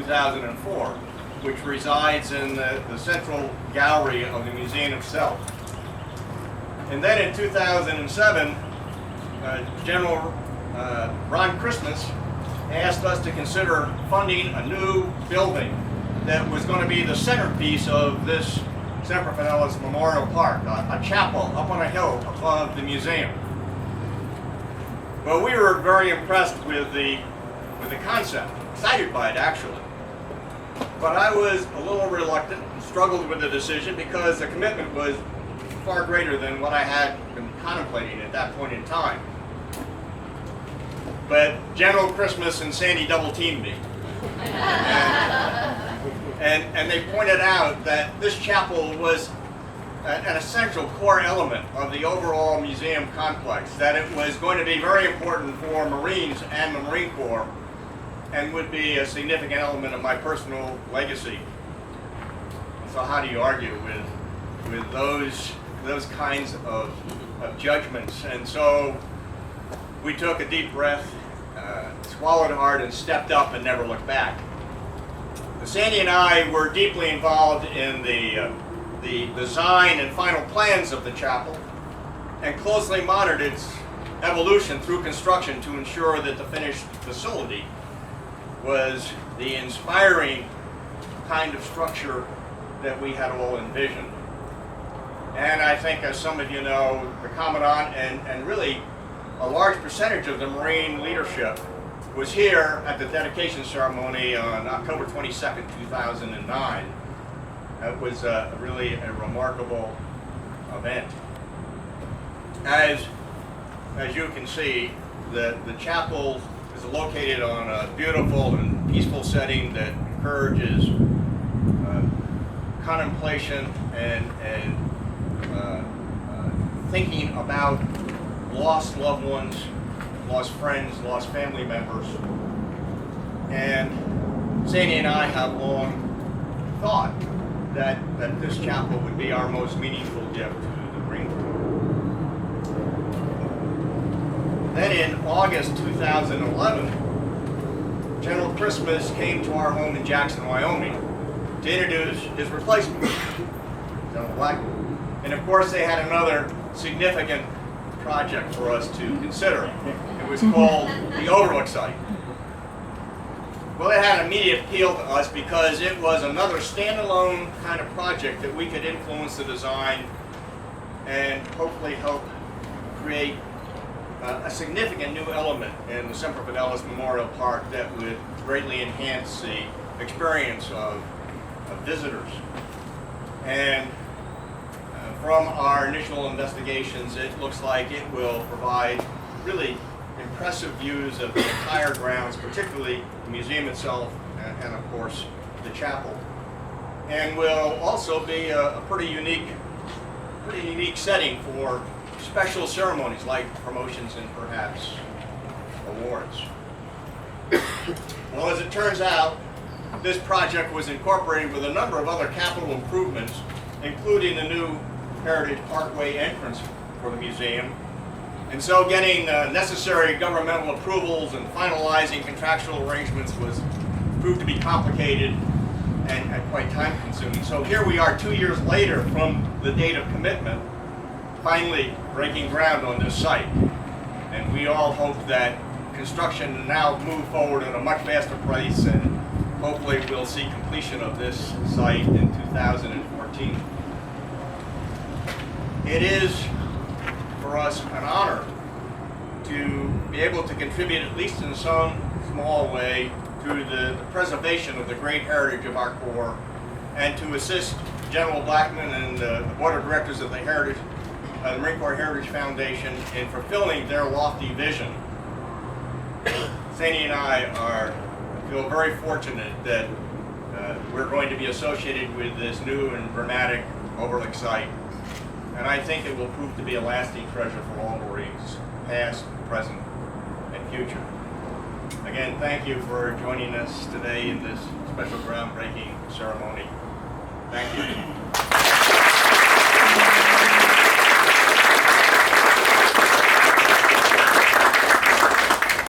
2004, which resides in the central gallery of the museum itself. And then in 2007, General Ron Christmas asked us to consider funding a new building that was going to be the centerpiece of this Semper Fidelis Memorial Park, a chapel up on a hill above the museum. Well, we were very impressed with the concept, excited by it actually. But I was a little reluctant and struggled with the decision because the commitment was far greater than what I had been contemplating at that point in time. But General Christmas and Sandy double-teamed me. And they pointed out that this chapel was an essential core element of the overall museum complex, that it was going to be very important for Marines and the Marine Corps and would be a significant element of my personal legacy. So how do you argue with those kinds of judgments? And so we took a deep breath, swallowed hard, and stepped up and never looked back. Sandy and I were deeply involved in the design and final plans of the chapel and closely monitored its evolution through construction to ensure that the finished facility was the inspiring kind of structure that we had all envisioned. And I think, as some of you know, the Commandant and really a large percentage of the Marine leadership was here at the dedication ceremony on October 22nd, 2009. It was really a remarkable event. As you can see, the chapel is located on a beautiful and peaceful setting that encourages contemplation and thinking about lost loved ones, lost friends, lost family members. And Sandy and I have long thought that this chapel would be our most meaningful gift to the Marine Corps. Then in August 2011, General Christmas came to our home in Jackson, Wyoming to introduce his replacement, General Blackman. And of course they had another significant project for us to consider. It was called the Overlook site. Well, it had immediate appeal to us because it was another standalone kind of project that we could influence the design and hopefully help create a significant new element in the Semper Fidelis Memorial Park that would greatly enhance the experience of visitors. And from our initial investigations, it looks like it will provide really impressive views of the entire grounds, particularly the museum itself and of course the chapel, and will also be a pretty unique setting for special ceremonies like promotions and perhaps awards. Well, as it turns out, this project was incorporated with a number of other capital improvements, including the new Heritage Parkway entrance for the museum. And so getting necessary governmental approvals and finalizing contractual arrangements proved to be complicated and quite time consuming. So here we are 2 years later from the date of commitment, finally breaking ground on this site. And we all hope that construction will now move forward at a much faster pace, and hopefully we'll see completion of this site in 2014. It is for us an honor to be able to contribute, at least in some small way, to the preservation of the great heritage of our Corps, and to assist General Blackman and the Board of Directors of the Marine Corps Heritage Foundation in fulfilling their lofty vision. Sandy and I feel very fortunate that we're going to be associated with this new and dramatic Overlook site. And I think it will prove to be a lasting treasure for all Marines, past, present, and future. Again, thank you for joining us today in this special groundbreaking ceremony. Thank you.